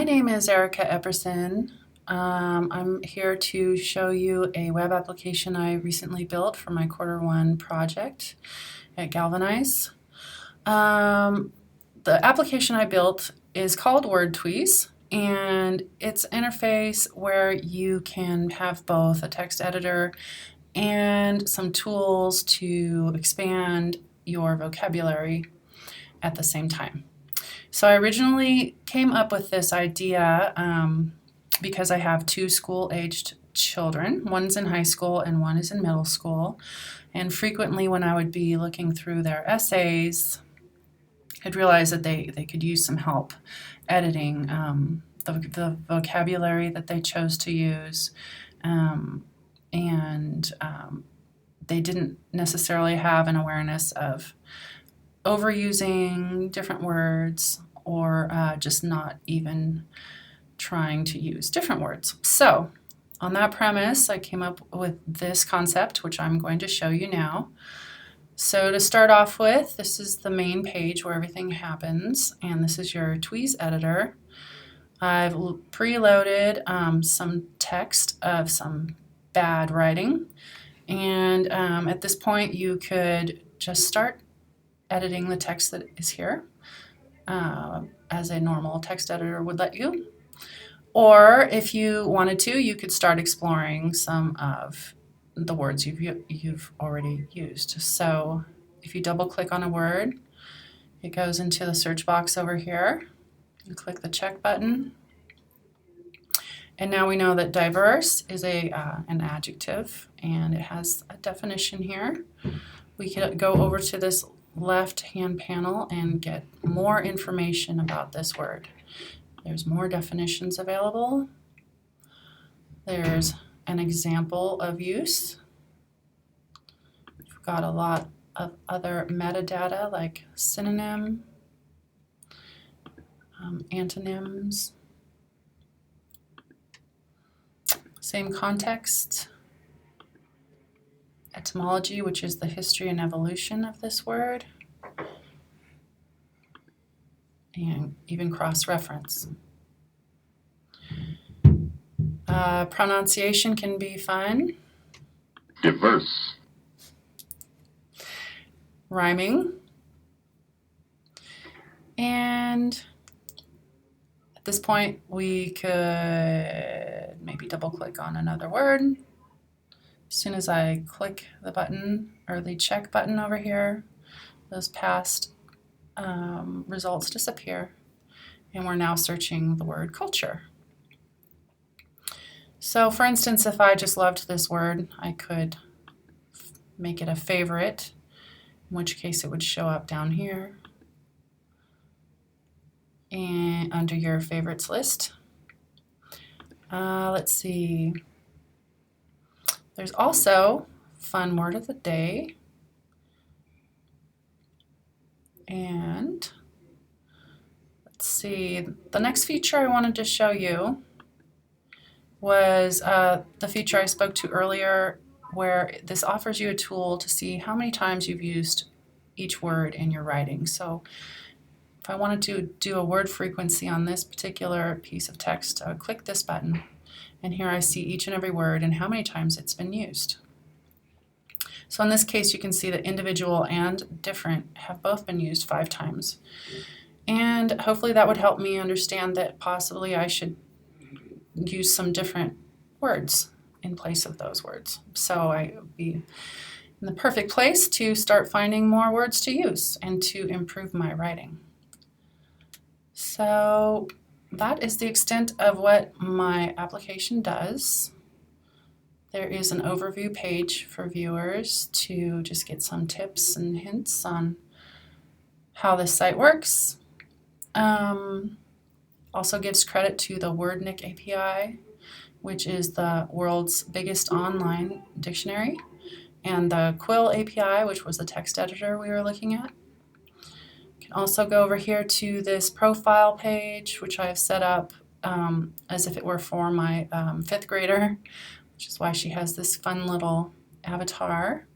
name is Erica Epperson. I'm here to show you a web application I recently built for my Q1 project at Galvanize. The application I built is called wordtweeze, and it's an interface where you can have both a text editor and some tools to expand your vocabulary at the same time. So I originally came up with this idea because I have two school-aged children. One's in high school and one is in middle school. And frequently when I would be looking through their essays, I'd realize that they could use some help editing the vocabulary that they chose to use. They didn't necessarily have an awareness of overusing different words or just not even trying to use different words. So on that premise, I came up with this concept, which I'm going to show you now. So to start off with, this is the main page where everything happens, and this is your Tweeze editor. I've preloaded some text of some bad writing, and at this point you could just start editing the text that is here as a normal text editor would let you. Or if you wanted to, you could start exploring some of the words you've already used. So if you double click on a word, it goes into the search box over here. You click the check button. And now we know that diverse is an adjective, and it has a definition here. We could go over to this left-hand panel and get more information about this word. There's more definitions available. There's an example of use. We've got a lot of other metadata like synonym, antonyms, same context, etymology, which is the history and evolution of this word, and even cross-reference. Pronunciation can be fun. Diverse. Rhyming. And at this point, we could maybe double-click on another word. As soon as I click the button or the check button over here, those past results disappear, and we're now searching the word culture. So for instance, if I just loved this word, I could make it a favorite, in which case it would show up down here and under your favorites list. Let's see. There's also fun word of the day. And let's see, the next feature I wanted to show you was the feature I spoke to earlier, where this offers you a tool to see how many times you've used each word in your writing. So if I wanted to do a word frequency on this particular piece of text, I would click this button, and here I see each and every word and how many times it's been used. So in this case, you can see that individual and different have both been used 5 times. And hopefully that would help me understand that possibly I should use some different words in place of those words. So I would be in the perfect place to start finding more words to use and to improve my writing. So that is the extent of what my application does. There is an overview page for viewers to just get some tips and hints on how this site works. Also gives credit to the WordNick API, which is the world's biggest online dictionary, and the Quill API, which was the text editor we were looking at. You can also go over here to this profile page, which I have set up as if it were for my 5th grader, which is why she has this fun little avatar.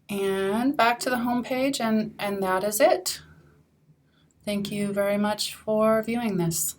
And back to the home page, and that is it. Thank you very much for viewing this.